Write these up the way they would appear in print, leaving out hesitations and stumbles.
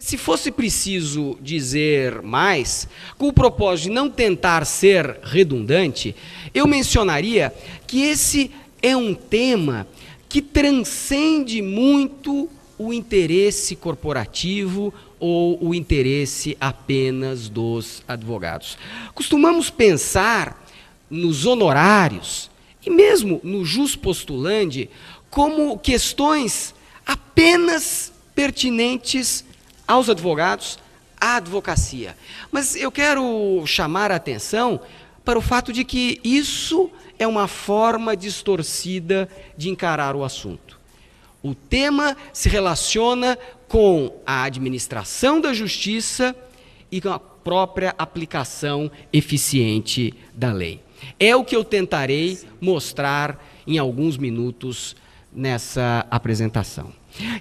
se fosse preciso dizer mais, com o propósito de não tentar ser redundante, eu mencionaria que esse é um tema que transcende muito o interesse corporativo ou o interesse apenas dos advogados. Costumamos pensar nos honorários e mesmo no jus postulandi como questões apenas pertinentes aos advogados, à advocacia. Mas eu quero chamar a atenção para o fato de que isso é uma forma distorcida de encarar o assunto. O tema se relaciona com a administração da justiça e com a própria aplicação eficiente da lei. É o que eu tentarei mostrar em alguns minutos nessa apresentação.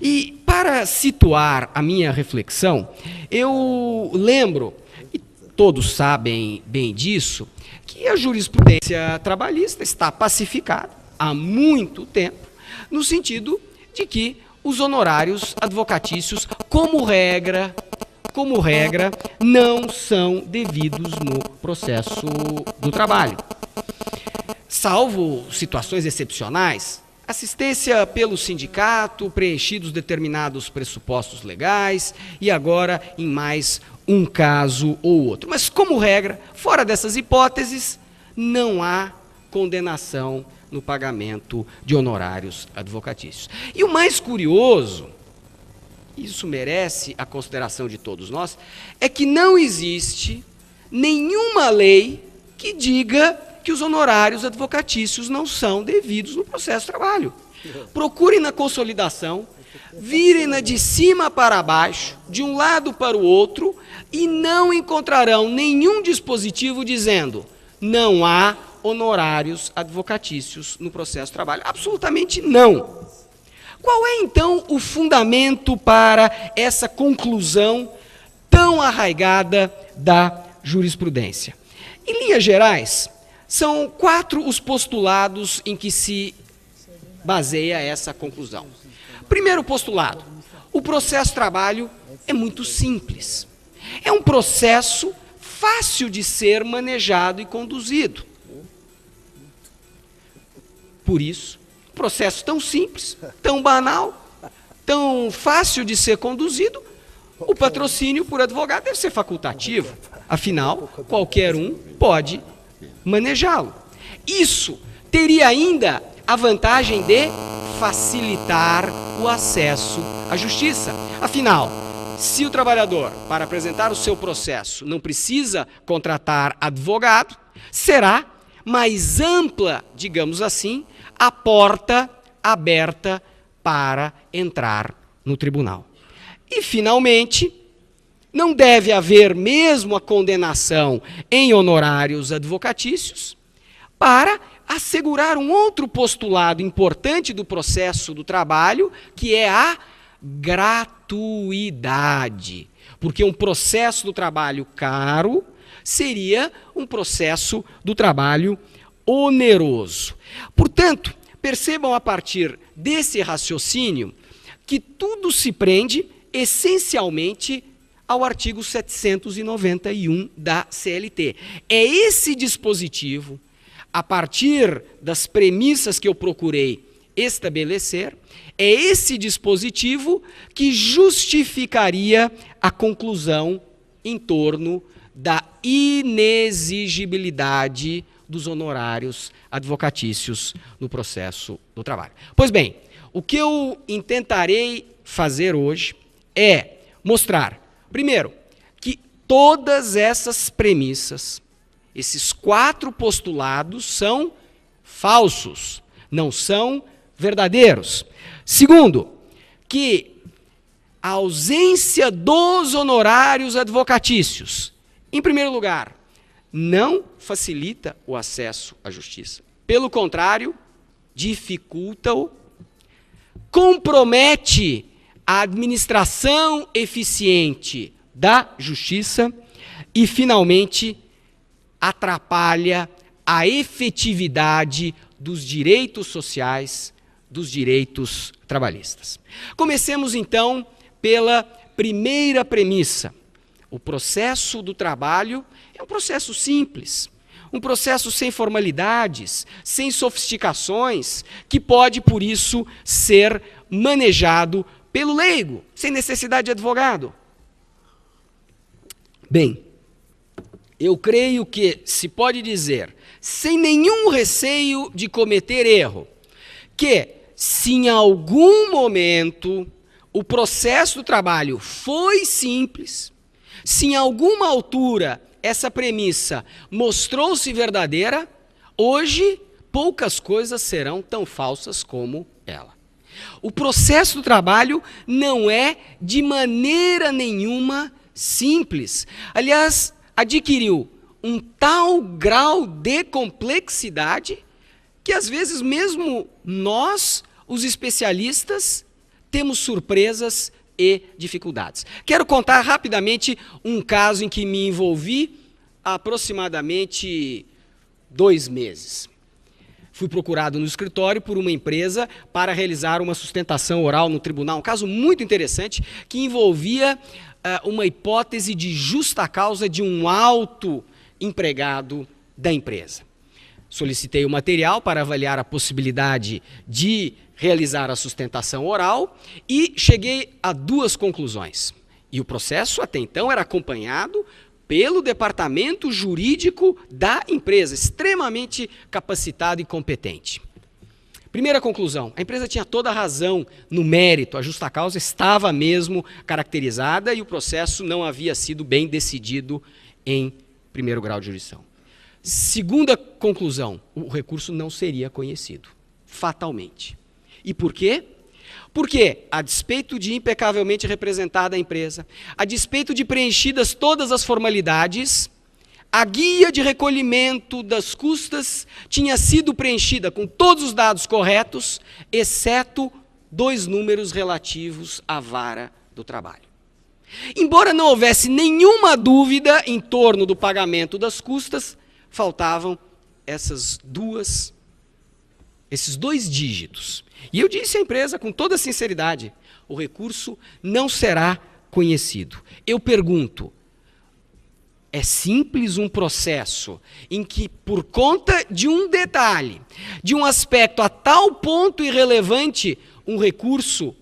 E para situar a minha reflexão, eu lembro, e todos sabem bem disso, que a jurisprudência trabalhista está pacificada há muito tempo, no sentido de que os honorários advocatícios, como regra, não são devidos no processo do trabalho. Salvo situações excepcionais, assistência pelo sindicato, preenchidos determinados pressupostos legais e agora em mais um caso ou outro. Mas, como regra, fora dessas hipóteses, não há condenação no pagamento de honorários advocatícios. E o mais curioso, isso merece a consideração de todos nós, é que não existe nenhuma lei que diga que os honorários advocatícios não são devidos no processo de trabalho. Procurem na consolidação, virem-na de cima para baixo, de um lado para o outro, e não encontrarão nenhum dispositivo dizendo não há honorários advocatícios no processo de trabalho. Absolutamente não. Qual é, então, o fundamento para essa conclusão tão arraigada da jurisprudência? Em linhas gerais, são 4 os postulados em que se baseia essa conclusão. Primeiro postulado: o processo de trabalho é muito simples. É um processo fácil de ser manejado e conduzido. Por isso, um processo tão simples, tão banal, tão fácil de ser conduzido, o patrocínio por advogado deve ser facultativo. Afinal, qualquer um pode manejá-lo. Isso teria ainda a vantagem de facilitar o acesso à justiça. Afinal, se o trabalhador, para apresentar o seu processo, não precisa contratar advogado, será mais ampla, digamos assim, a porta aberta para entrar no tribunal. E, finalmente, não deve haver mesmo a condenação em honorários advocatícios para assegurar um outro postulado importante do processo do trabalho, que é a gratuidade. Porque um processo do trabalho caro seria um processo do trabalho oneroso. Portanto, percebam a partir desse raciocínio que tudo se prende essencialmente ao artigo 791 da CLT. É esse dispositivo, a partir das premissas que eu procurei estabelecer, é esse dispositivo que justificaria a conclusão em torno da inexigibilidade dos honorários advocatícios no processo do trabalho. Pois bem, o que eu intentarei fazer hoje é mostrar, primeiro, que todas essas premissas, esses 4 postulados são falsos, não são verdadeiros. Segundo, que a ausência dos honorários advocatícios, em primeiro lugar, não facilita o acesso à justiça. Pelo contrário, dificulta-o, compromete a administração eficiente da justiça e, finalmente, atrapalha a efetividade dos direitos sociais, dos direitos trabalhistas. Comecemos, então, pela primeira premissa. O processo do trabalho é um processo simples, um processo sem formalidades, sem sofisticações, que pode, por isso, ser manejado pelo leigo, sem necessidade de advogado. Bem, eu creio que se pode dizer, sem nenhum receio de cometer erro, que se em algum momento o processo do trabalho foi simples, se em alguma altura essa premissa mostrou-se verdadeira, hoje poucas coisas serão tão falsas como ela. O processo do trabalho não é de maneira nenhuma simples. Aliás, adquiriu um tal grau de complexidade que às vezes mesmo nós, os especialistas, temos surpresas e dificuldades. Quero contar rapidamente um caso em que me envolvi há aproximadamente 2 meses. Fui procurado no escritório por uma empresa para realizar uma sustentação oral no tribunal, um caso muito interessante que envolvia uma hipótese de justa causa de um alto empregado da empresa. Solicitei o material para avaliar a possibilidade de realizar a sustentação oral e cheguei a 2 conclusões. E o processo até então era acompanhado pelo departamento jurídico da empresa, extremamente capacitado e competente. Primeira conclusão, a empresa tinha toda a razão no mérito, a justa causa estava mesmo caracterizada e o processo não havia sido bem decidido em primeiro grau de jurisdição. Segunda conclusão, o recurso não seria conhecido, fatalmente. E por quê? Porque, a despeito de impecavelmente representada a empresa, a despeito de preenchidas todas as formalidades, a guia de recolhimento das custas tinha sido preenchida com todos os dados corretos, exceto 2 números relativos à vara do trabalho. Embora não houvesse nenhuma dúvida em torno do pagamento das custas, faltavam esses 2 dígitos. E eu disse à empresa com toda sinceridade, o recurso não será conhecido. Eu pergunto, é simples um processo em que, por conta de um detalhe, de um aspecto a tal ponto irrelevante, um recurso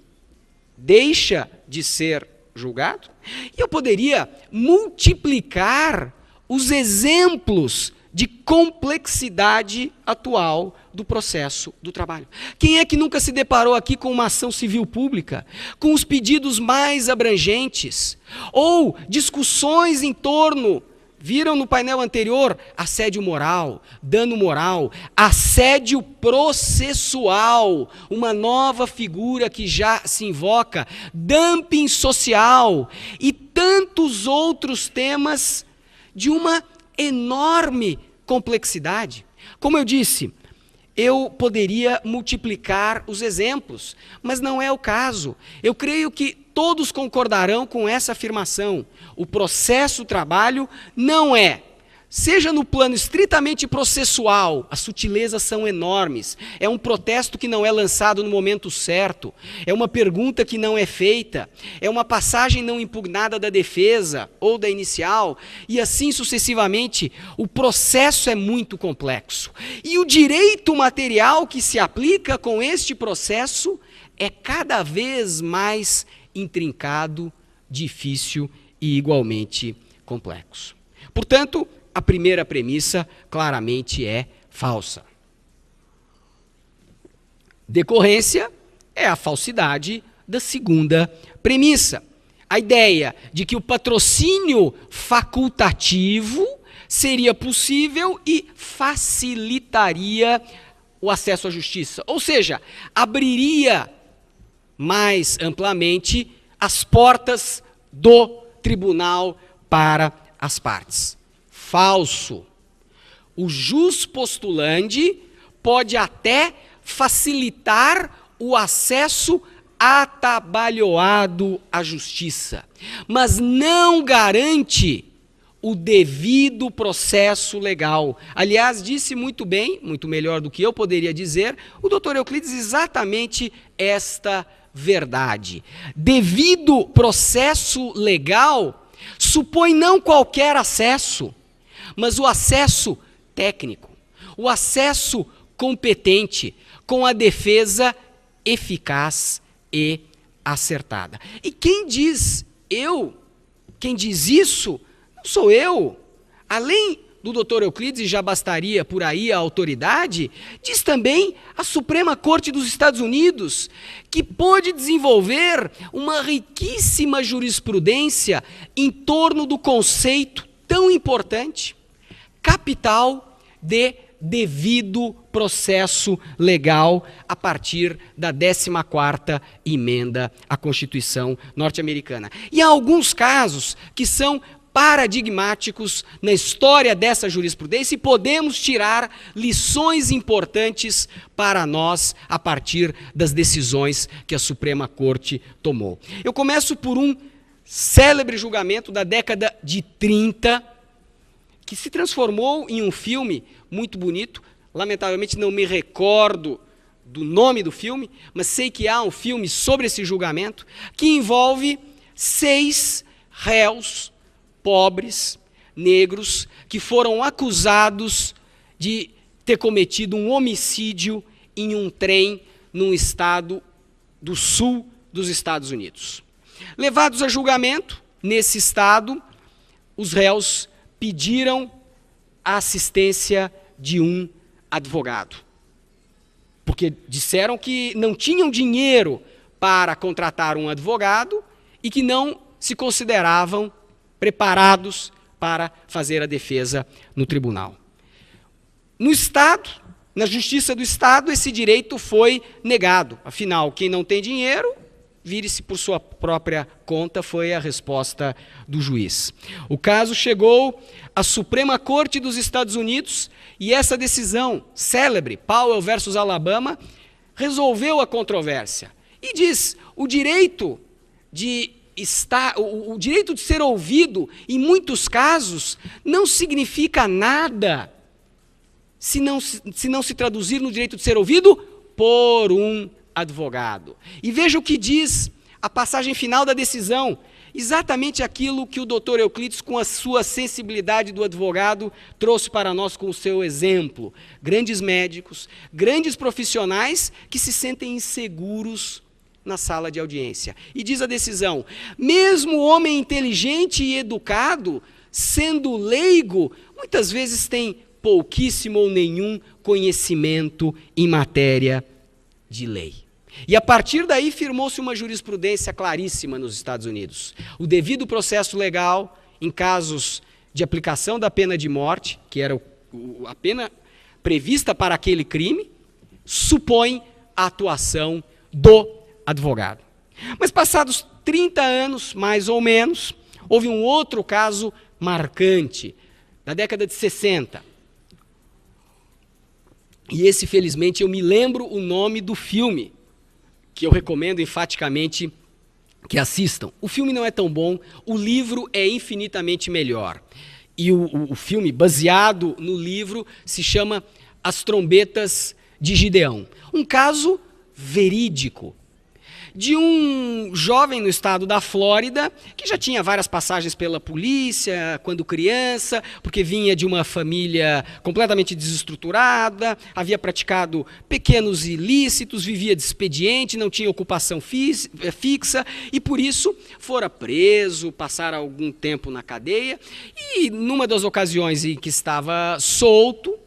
deixa de ser julgado? E eu poderia multiplicar os exemplos de complexidade atual do processo do trabalho. Quem é que nunca se deparou aqui com uma ação civil pública, com os pedidos mais abrangentes, ou discussões em torno, viram no painel anterior, assédio moral, dano moral, assédio processual, uma nova figura que já se invoca, dumping social e tantos outros temas de uma enorme complexidade. Como eu disse, eu poderia multiplicar os exemplos, mas não é o caso. Eu creio que todos concordarão com essa afirmação. O processo do trabalho não é, seja no plano estritamente processual, as sutilezas são enormes, é um protesto que não é lançado no momento certo, é uma pergunta que não é feita, é uma passagem não impugnada da defesa ou da inicial, e assim sucessivamente. O processo é muito complexo. E o direito material que se aplica com este processo é cada vez mais intrincado, difícil e igualmente complexo. Portanto, a primeira premissa claramente é falsa. Decorrência é a falsidade da segunda premissa. A ideia de que o patrocínio facultativo seria possível e facilitaria o acesso à justiça. Ou seja, abriria mais amplamente as portas do tribunal para as partes. Falso. O jus postulandi pode até facilitar o acesso atabalhoado à justiça, mas não garante o devido processo legal. Aliás, disse muito bem, muito melhor do que eu poderia dizer, o doutor Euclides exatamente esta verdade. Devido processo legal supõe não qualquer acesso, mas o acesso técnico, o acesso competente, com a defesa eficaz e acertada. E quem diz isso, não sou eu. Além do doutor Euclides, e já bastaria por aí a autoridade, diz também a Suprema Corte dos Estados Unidos, que pôde desenvolver uma riquíssima jurisprudência em torno do conceito tão importante, capital de devido processo legal, a partir da 14ª emenda à Constituição norte-americana. E há alguns casos que são paradigmáticos na história dessa jurisprudência e podemos tirar lições importantes para nós a partir das decisões que a Suprema Corte tomou. Eu começo por um célebre julgamento da década de 30, que se transformou em um filme muito bonito. Lamentavelmente não me recordo do nome do filme, mas sei que há um filme sobre esse julgamento, que envolve 6 réus pobres, negros, que foram acusados de ter cometido um homicídio em um trem num estado do sul dos Estados Unidos. Levados a julgamento, nesse estado, os réus pediram a assistência de um advogado, porque disseram que não tinham dinheiro para contratar um advogado e que não se consideravam preparados para fazer a defesa no tribunal. No Estado, na Justiça do Estado, esse direito foi negado. Afinal, quem não tem dinheiro, vire-se por sua própria conta, foi a resposta do juiz. O caso chegou à Suprema Corte dos Estados Unidos e essa decisão célebre, Powell versus Alabama, resolveu a controvérsia. E diz, o direito de ser ouvido, em muitos casos, não significa nada se não se traduzir no direito de ser ouvido por um advogado. E veja o que diz a passagem final da decisão, exatamente aquilo que o doutor Euclides, com a sua sensibilidade do advogado, trouxe para nós com o seu exemplo. Grandes médicos, grandes profissionais que se sentem inseguros na sala de audiência. E diz a decisão, mesmo o homem inteligente e educado, sendo leigo, muitas vezes tem pouquíssimo ou nenhum conhecimento em matéria de lei. E a partir daí firmou-se uma jurisprudência claríssima nos Estados Unidos. O devido processo legal, em casos de aplicação da pena de morte, que era a pena prevista para aquele crime, supõe a atuação do advogado. Mas passados 30 anos, mais ou menos, houve um outro caso marcante, da década de 60. E esse, felizmente, eu me lembro o nome do filme, que eu recomendo enfaticamente que assistam. O filme não é tão bom, o livro é infinitamente melhor. E o filme, baseado no livro, se chama As Trombetas de Gideão. Um caso verídico, de um jovem no estado da Flórida, que já tinha várias passagens pela polícia quando criança, porque vinha de uma família completamente desestruturada, havia praticado pequenos ilícitos, vivia de expediente, não tinha ocupação fixa, e por isso fora preso, passara algum tempo na cadeia, e numa das ocasiões em que estava solto,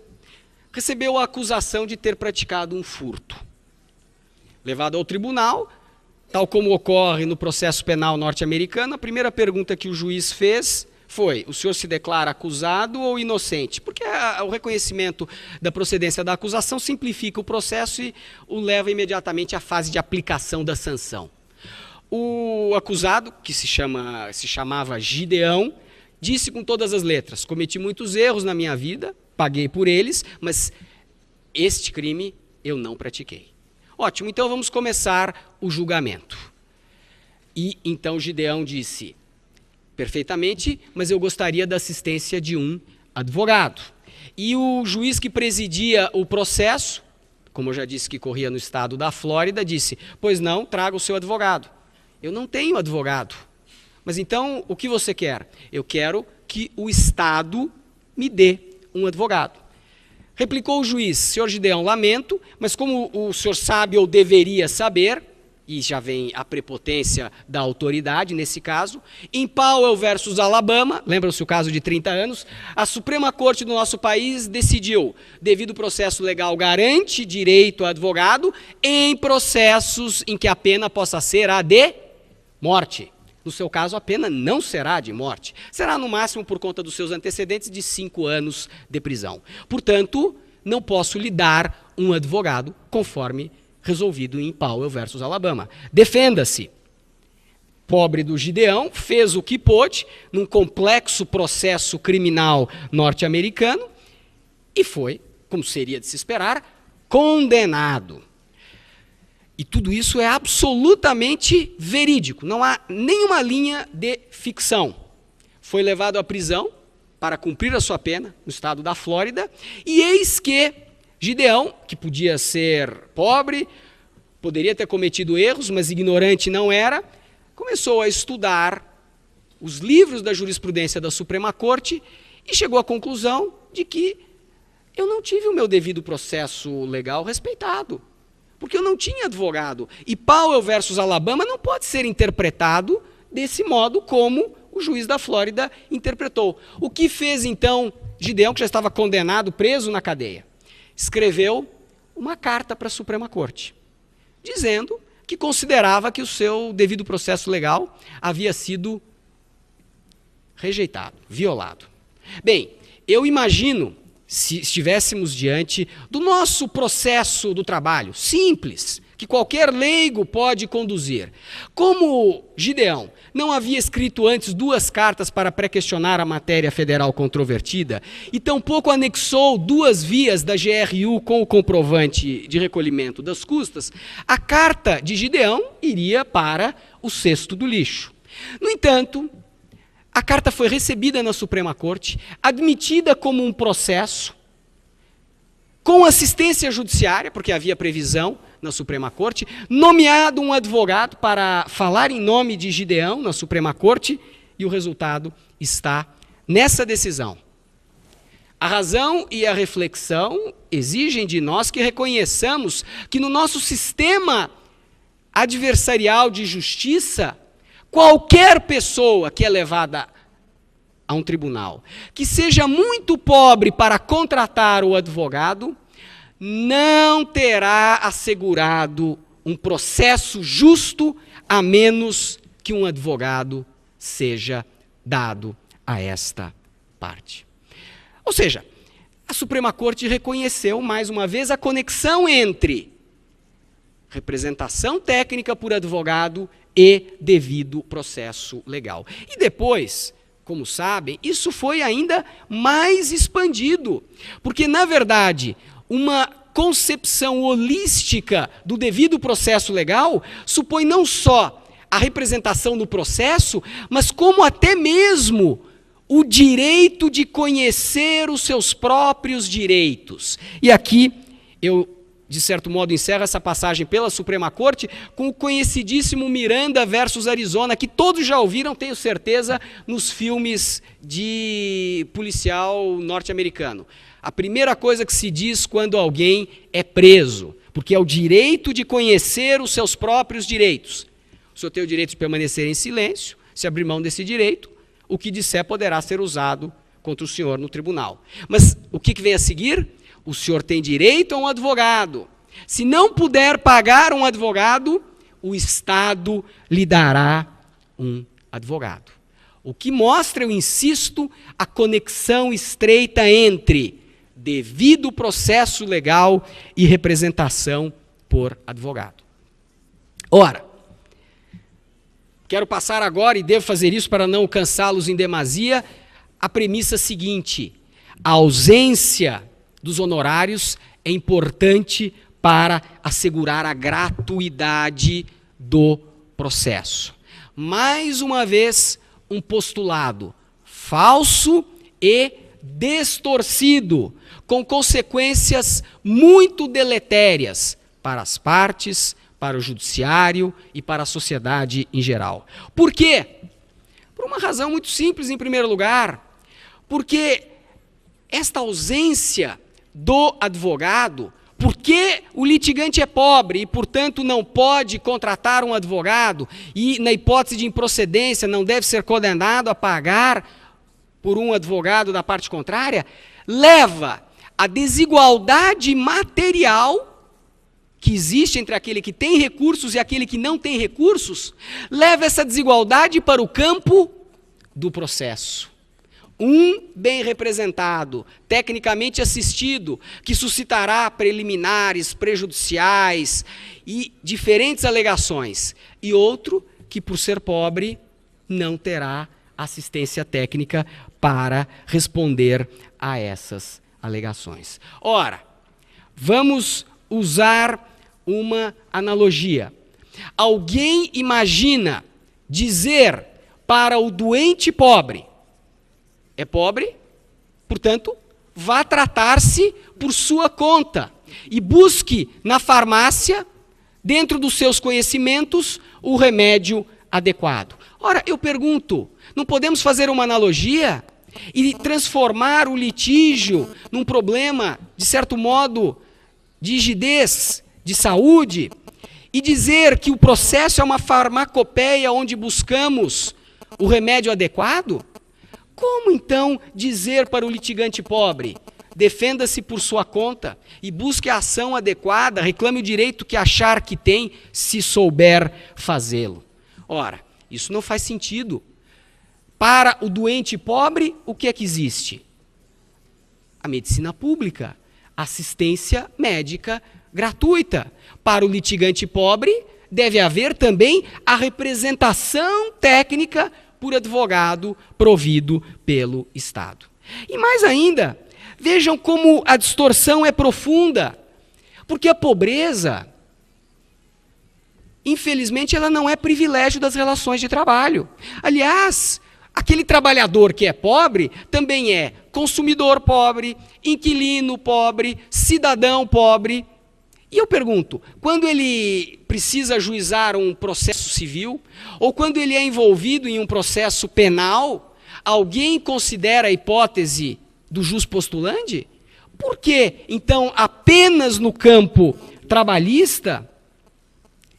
recebeu a acusação de ter praticado um furto. Levado ao tribunal, tal como ocorre no processo penal norte-americano, a primeira pergunta que o juiz fez foi, o senhor se declara acusado ou inocente? Porque o reconhecimento da procedência da acusação simplifica o processo e o leva imediatamente à fase de aplicação da sanção. O acusado, que se chamava Gideão, disse com todas as letras, cometi muitos erros na minha vida, paguei por eles, mas este crime eu não pratiquei. Ótimo, então vamos começar o julgamento. E então Gideão disse, perfeitamente, mas eu gostaria da assistência de um advogado. E o juiz que presidia o processo, como eu já disse que corria no estado da Flórida, disse: pois não, traga o seu advogado. Eu não tenho advogado. Mas então, o que você quer? Eu quero que o Estado me dê um advogado. Replicou o juiz: senhor Gideão, lamento, mas como o senhor sabe ou deveria saber, e já vem a prepotência da autoridade nesse caso, em Powell versus Alabama, lembram-se o caso de 30 anos, a Suprema Corte do nosso país decidiu: devido processo legal garante direito a advogado em processos em que a pena possa ser a de morte. No seu caso, a pena não será de morte. Será, no máximo, por conta dos seus antecedentes, de 5 anos de prisão. Portanto, não posso lhe dar um advogado conforme resolvido em Powell versus Alabama. Defenda-se. Pobre do Gideão, fez o que pôde num complexo processo criminal norte-americano e foi, como seria de se esperar, condenado. E tudo isso é absolutamente verídico, não há nenhuma linha de ficção. Foi levado à prisão para cumprir a sua pena no estado da Flórida, e eis que Gideão, que podia ser pobre, poderia ter cometido erros, mas ignorante não era, começou a estudar os livros da jurisprudência da Suprema Corte e chegou à conclusão de que eu não tive o meu devido processo legal respeitado, porque eu não tinha advogado. E Powell versus Alabama não pode ser interpretado desse modo como o juiz da Flórida interpretou. O que fez então Gideão, que já estava condenado, preso na cadeia? Escreveu uma carta para a Suprema Corte, dizendo que considerava que o seu devido processo legal havia sido rejeitado, violado. Bem, eu imagino, se estivéssemos diante do nosso processo do trabalho, simples, que qualquer leigo pode conduzir. Como Gideão não havia escrito antes 2 cartas para pré-questionar a matéria federal controvertida e tampouco anexou 2 vias da GRU com o comprovante de recolhimento das custas, a carta de Gideão iria para o cesto do lixo. No entanto, a carta foi recebida na Suprema Corte, admitida como um processo, com assistência judiciária, porque havia previsão na Suprema Corte, nomeado um advogado para falar em nome de Gideão na Suprema Corte, e o resultado está nessa decisão. A razão e a reflexão exigem de nós que reconheçamos que no nosso sistema adversarial de justiça, qualquer pessoa que é levada a um tribunal, que seja muito pobre para contratar o advogado, não terá assegurado um processo justo, a menos que um advogado seja dado a esta parte. Ou seja, a Suprema Corte reconheceu, mais uma vez, a conexão entre representação técnica por advogado e devido processo legal. E depois, como sabem, isso foi ainda mais expandido, porque, na verdade, uma concepção holística do devido processo legal supõe não só a representação no processo, mas como até mesmo o direito de conhecer os seus próprios direitos. E aqui eu, de certo modo, encerro essa passagem pela Suprema Corte com o conhecidíssimo Miranda versus Arizona, que todos já ouviram, tenho certeza, nos filmes de policial norte-americano. A primeira coisa que se diz quando alguém é preso, porque é o direito de conhecer os seus próprios direitos. O senhor tem o direito de permanecer em silêncio, se abrir mão desse direito, o que disser poderá ser usado contra o senhor no tribunal. Mas o que vem a seguir? O senhor tem direito a um advogado. Se não puder pagar um advogado, o Estado lhe dará um advogado. O que mostra, eu insisto, a conexão estreita entre devido processo legal e representação por advogado. Ora, quero passar agora, e devo fazer isso para não cansá-los em demasia, a premissa seguinte: a ausência dos honorários é importante para assegurar a gratuidade do processo. Mais uma vez, um postulado falso e distorcido, com consequências muito deletérias para as partes, para o judiciário e para a sociedade em geral. Por quê? Por uma razão muito simples, em primeiro lugar, porque esta ausência do advogado, porque o litigante é pobre e, portanto, não pode contratar um advogado e, na hipótese de improcedência, não deve ser condenado a pagar por um advogado da parte contrária, leva à desigualdade material que existe entre aquele que tem recursos e aquele que não tem recursos, leva essa desigualdade para o campo do processo. Um bem representado, tecnicamente assistido, que suscitará preliminares, prejudiciais e diferentes alegações. E outro que, por ser pobre, não terá assistência técnica para responder a essas alegações. Ora, vamos usar uma analogia. Alguém imagina dizer para o doente pobre: é pobre, portanto, vá tratar-se por sua conta e busque na farmácia, dentro dos seus conhecimentos, o remédio adequado. Ora, eu pergunto, não podemos fazer uma analogia e transformar o litígio num problema, de certo modo, de rigidez, de saúde, e dizer que o processo é uma farmacopeia onde buscamos o remédio adequado? Como, então, dizer para o litigante pobre: defenda-se por sua conta e busque a ação adequada, reclame o direito que achar que tem, se souber fazê-lo? Ora, isso não faz sentido. Para o doente pobre, o que é que existe? A medicina pública, assistência médica gratuita. Para o litigante pobre, deve haver também a representação técnica por advogado provido pelo Estado. E mais ainda, vejam como a distorção é profunda, porque a pobreza, infelizmente, ela não é privilégio das relações de trabalho. Aliás, aquele trabalhador que é pobre também é consumidor pobre, inquilino pobre, cidadão pobre. E eu pergunto, quando ele precisa ajuizar um processo civil, ou quando ele é envolvido em um processo penal, alguém considera a hipótese do jus postulandi? Por que, então, apenas no campo trabalhista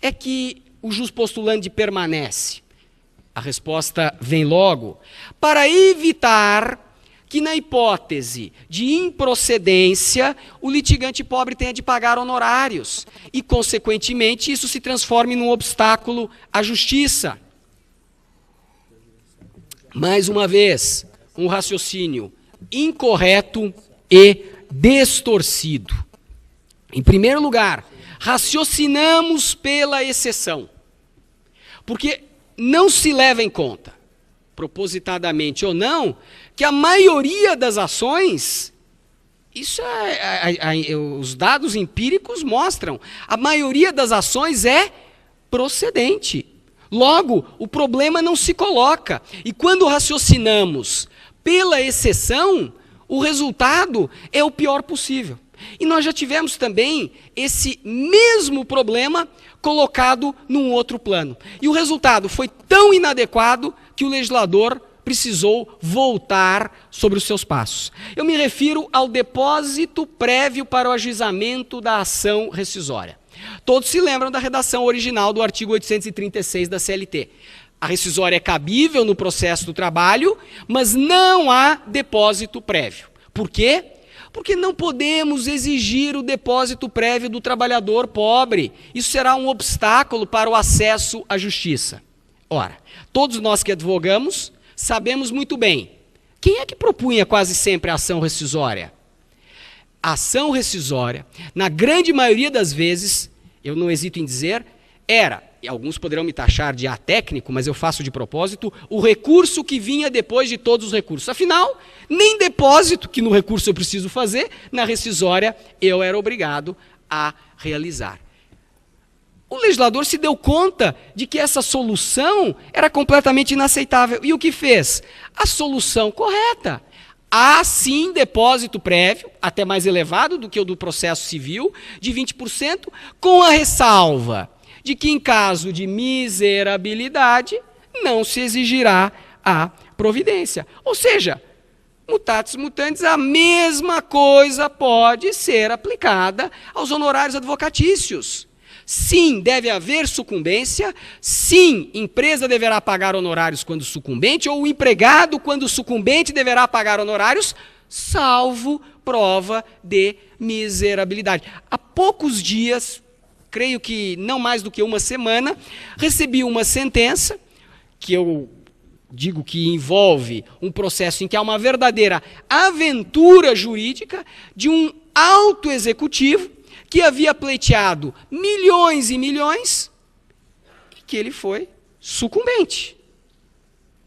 é que o jus postulandi permanece? A resposta vem logo. Para evitar que, na hipótese de improcedência, o litigante pobre tenha de pagar honorários e, consequentemente, isso se transforme num obstáculo à justiça. Mais uma vez, um raciocínio incorreto e distorcido. Em primeiro lugar, raciocinamos pela exceção, porque não se leva em conta, propositadamente ou não, que a maioria das ações, isso os dados empíricos mostram, a maioria das ações é procedente. Logo, o problema não se coloca. E quando raciocinamos pela exceção, o resultado é o pior possível. E nós já tivemos também esse mesmo problema colocado num outro plano. E o resultado foi tão inadequado que o legislador precisou voltar sobre os seus passos. Eu me refiro ao depósito prévio para o ajuizamento da ação rescisória. Todos se lembram da redação original do artigo 836 da CLT. A rescisória é cabível no processo do trabalho, mas não há depósito prévio. Por quê? Porque não podemos exigir o depósito prévio do trabalhador pobre. Isso será um obstáculo para o acesso à justiça. Ora, todos nós que advogamos sabemos muito bem, quem é que propunha quase sempre a ação rescisória? A ação rescisória, na grande maioria das vezes, eu não hesito em dizer, era, e alguns poderão me taxar de atécnico, mas eu faço de propósito, o recurso que vinha depois de todos os recursos. Afinal, nem depósito, que no recurso eu preciso fazer, na rescisória eu era obrigado a realizar. O legislador se deu conta de que essa solução era completamente inaceitável. E o que fez? A solução correta. Há sim depósito prévio, até mais elevado do que o do processo civil, de 20%, com a ressalva de que em caso de miserabilidade não se exigirá a providência. Ou seja, mutatis mutandis, a mesma coisa pode ser aplicada aos honorários advocatícios. Sim, deve haver sucumbência. Sim, empresa deverá pagar honorários quando sucumbente, ou o empregado, quando sucumbente, deverá pagar honorários, salvo prova de miserabilidade. Há poucos dias, creio que não mais do que uma semana, recebi uma sentença, que eu digo que envolve um processo em que há uma verdadeira aventura jurídica de um alto executivo que havia pleiteado milhões e milhões e que ele foi sucumbente.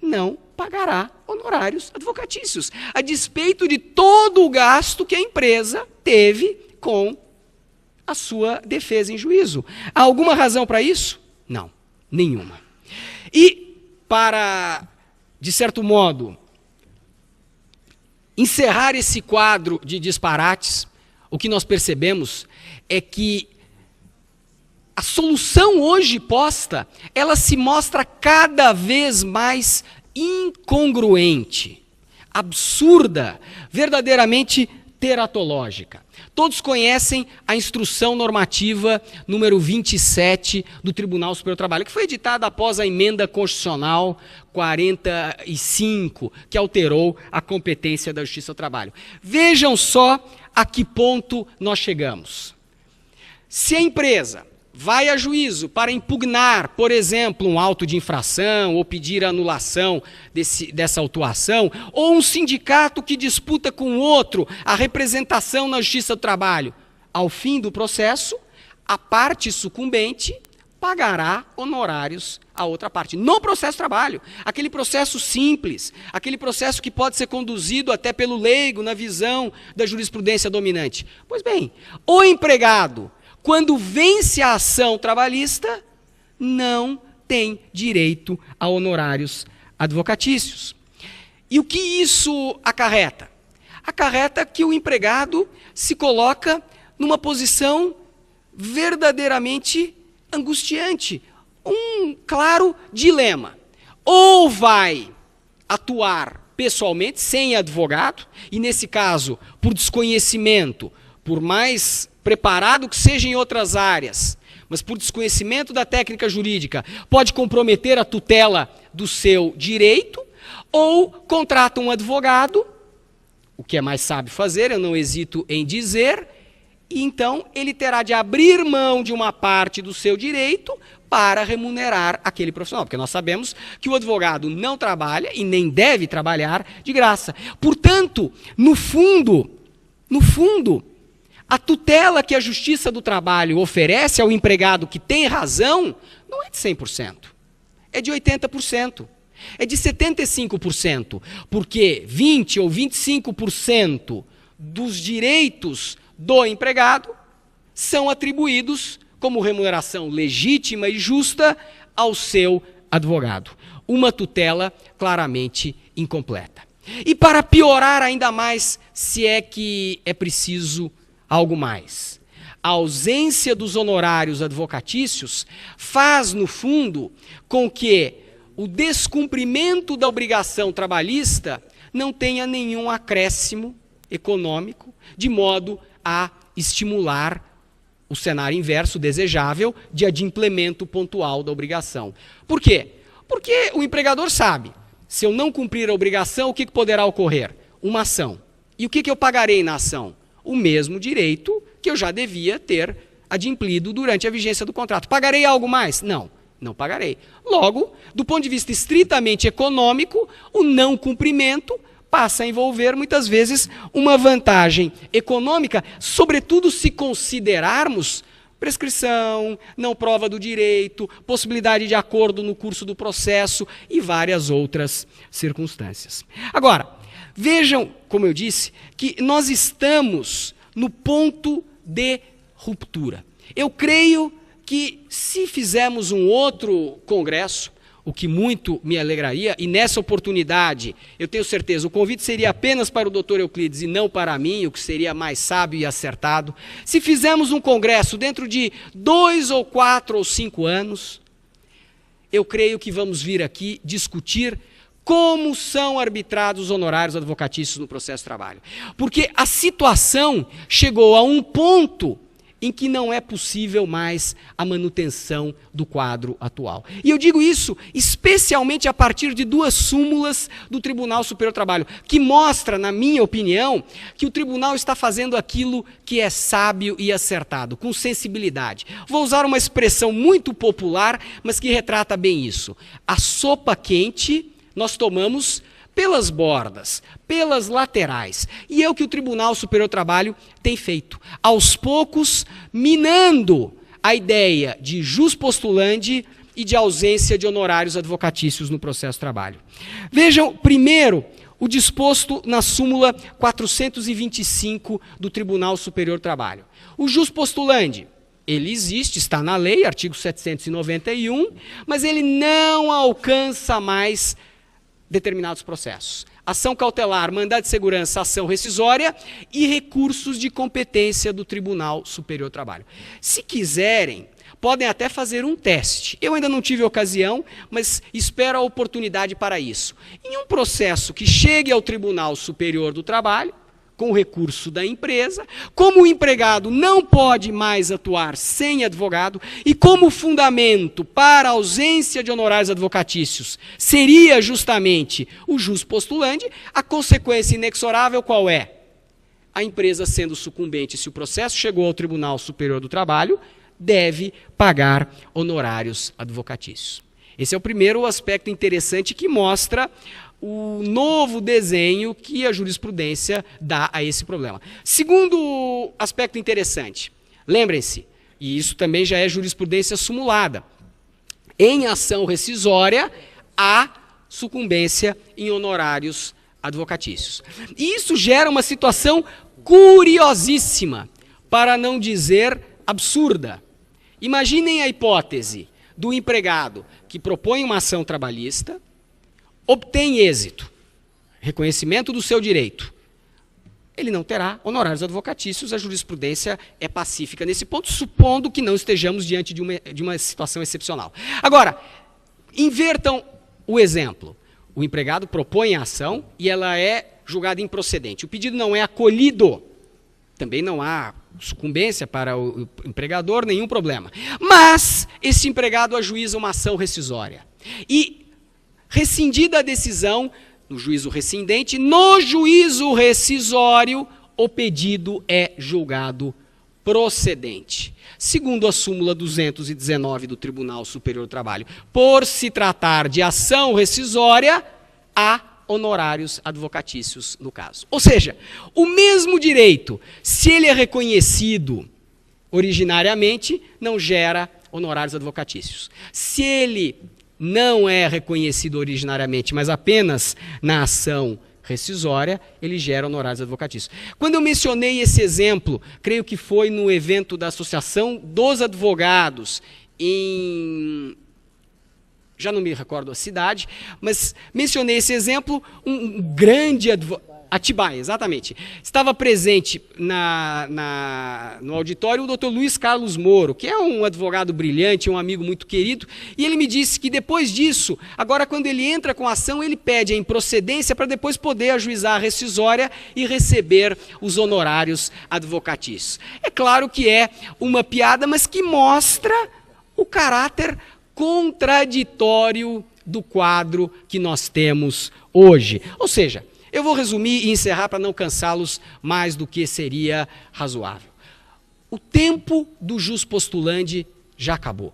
Não pagará honorários advocatícios, a despeito de todo o gasto que a empresa teve com a sua defesa em juízo. Há alguma razão para isso? Não, nenhuma. E para, de certo modo, encerrar esse quadro de disparates, o que nós percebemos é que a solução hoje posta, ela se mostra cada vez mais incongruente, absurda, verdadeiramente teratológica. Todos conhecem a instrução normativa número 27 do Tribunal Superior do Trabalho, que foi editada após a emenda constitucional 45, que alterou a competência da Justiça do Trabalho. Vejam só a que ponto nós chegamos. Se a empresa vai a juízo para impugnar, por exemplo, um auto de infração ou pedir anulação dessa autuação, ou um sindicato que disputa com outro a representação na Justiça do Trabalho, ao fim do processo, a parte sucumbente pagará honorários à outra parte. No processo de trabalho, aquele processo simples, aquele processo que pode ser conduzido até pelo leigo na visão da jurisprudência dominante. Pois bem, o empregado, quando vence a ação trabalhista, não tem direito a honorários advocatícios. E o que isso acarreta? Acarreta que o empregado se coloca numa posição verdadeiramente angustiante, um claro dilema. Ou vai atuar pessoalmente, sem advogado, e nesse caso, por desconhecimento, por mais preparado que seja em outras áreas, mas por desconhecimento da técnica jurídica, pode comprometer a tutela do seu direito, ou contrata um advogado, o que é mais sábio fazer, eu não hesito em dizer, e então ele terá de abrir mão de uma parte do seu direito para remunerar aquele profissional, porque nós sabemos que o advogado não trabalha e nem deve trabalhar de graça. Portanto, no fundo, a tutela que a Justiça do Trabalho oferece ao empregado que tem razão não é de 100%, é de 80%, é de 75%, porque 20% ou 25% dos direitos do empregado são atribuídos como remuneração legítima e justa ao seu advogado. Uma tutela claramente incompleta. E para piorar ainda mais, se é que é preciso algo mais, a ausência dos honorários advocatícios faz, no fundo, com que o descumprimento da obrigação trabalhista não tenha nenhum acréscimo econômico, de modo a estimular o cenário inverso desejável de adimplemento pontual da obrigação. Por quê? Porque o empregador sabe, se eu não cumprir a obrigação, o que poderá ocorrer? Uma ação. E o que eu pagarei na ação? O mesmo direito que eu já devia ter adimplido durante a vigência do contrato. Pagarei algo mais? Não, não pagarei. Logo, do ponto de vista estritamente econômico, o não cumprimento passa a envolver, muitas vezes, uma vantagem econômica, sobretudo se considerarmos prescrição, não prova do direito, possibilidade de acordo no curso do processo e várias outras circunstâncias. Agora, vejam, como eu disse, que nós estamos no ponto de ruptura. Eu creio que, se fizermos um outro congresso, o que muito me alegraria, e nessa oportunidade, eu tenho certeza, o convite seria apenas para o Dr. Euclides e não para mim, o que seria mais sábio e acertado, se fizermos um congresso dentro de 2 ou 4 ou 5 anos, eu creio que vamos vir aqui discutir como são arbitrados os honorários advocatícios no processo de trabalho. Porque a situação chegou a um ponto em que não é possível mais a manutenção do quadro atual. E eu digo isso especialmente a partir de 2 súmulas do Tribunal Superior do Trabalho, que mostra, na minha opinião, que o tribunal está fazendo aquilo que é sábio e acertado, com sensibilidade. Vou usar uma expressão muito popular, mas que retrata bem isso. A sopa quente nós tomamos pelas bordas, pelas laterais. E é o que o Tribunal Superior do Trabalho tem feito. Aos poucos, minando a ideia de jus postulandi e de ausência de honorários advocatícios no processo de trabalho. Vejam, primeiro, o disposto na súmula 425 do Tribunal Superior do Trabalho. O jus postulandi, ele existe, está na lei, artigo 791, mas ele não alcança mais determinados processos. Ação cautelar, mandado de segurança, ação rescisória e recursos de competência do Tribunal Superior do Trabalho. Se quiserem, podem até fazer um teste. Eu ainda não tive ocasião, mas espero a oportunidade para isso. Em um processo que chegue ao Tribunal Superior do Trabalho, com o recurso da empresa, como o empregado não pode mais atuar sem advogado e como fundamento para a ausência de honorários advocatícios seria justamente o jus postulandi, a consequência inexorável qual é? A empresa sendo sucumbente, se o processo chegou ao Tribunal Superior do Trabalho, deve pagar honorários advocatícios. Esse é o primeiro aspecto interessante que mostra o novo desenho que a jurisprudência dá a esse problema. Segundo aspecto interessante, lembrem-se, e isso também já é jurisprudência sumulada, em ação rescisória há sucumbência em honorários advocatícios. E isso gera uma situação curiosíssima, para não dizer absurda. Imaginem a hipótese do empregado que propõe uma ação trabalhista, obtém êxito, reconhecimento do seu direito, ele não terá honorários advocatícios, a jurisprudência é pacífica nesse ponto, supondo que não estejamos diante de uma situação excepcional. Agora, invertam o exemplo. O empregado propõe a ação e ela é julgada improcedente. O pedido não é acolhido, também não há sucumbência para o empregador, nenhum problema. Mas esse empregado ajuiza uma ação rescisória. E rescindida a decisão, no juízo rescindente, no juízo rescisório, o pedido é julgado procedente. Segundo a súmula 219 do Tribunal Superior do Trabalho, por se tratar de ação rescisória, há honorários advocatícios no caso. Ou seja, o mesmo direito, se ele é reconhecido originariamente, não gera honorários advocatícios. Se ele não é reconhecido originariamente, mas apenas na ação rescisória, ele gera honorários advocatícios. Quando eu mencionei esse exemplo, creio que foi no evento da Associação dos Advogados, já não me recordo a cidade, mas mencionei esse exemplo, um grande advogado, Atibaia, exatamente. Estava presente no auditório o Dr. Luiz Carlos Moro, que é um advogado brilhante, um amigo muito querido, e ele me disse que depois disso, agora quando ele entra com a ação, ele pede a improcedência para depois poder ajuizar a rescisória e receber os honorários advocatícios. É claro que é uma piada, mas que mostra o caráter contraditório do quadro que nós temos hoje. Ou seja, eu vou resumir e encerrar para não cansá-los mais do que seria razoável. O tempo do jus postulandi já acabou.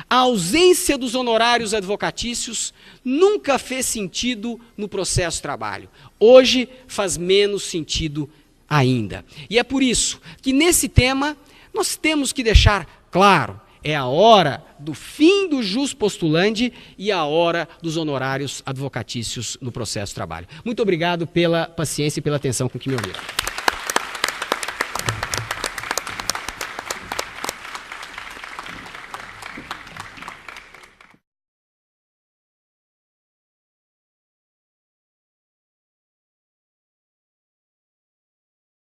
A ausência dos honorários advocatícios nunca fez sentido no processo de trabalho. Hoje faz menos sentido ainda. E é por isso que nesse tema nós temos que deixar claro, é a hora do fim do jus postulandi e a hora dos honorários advocatícios no processo de trabalho. Muito obrigado pela paciência e pela atenção com que me ouviram.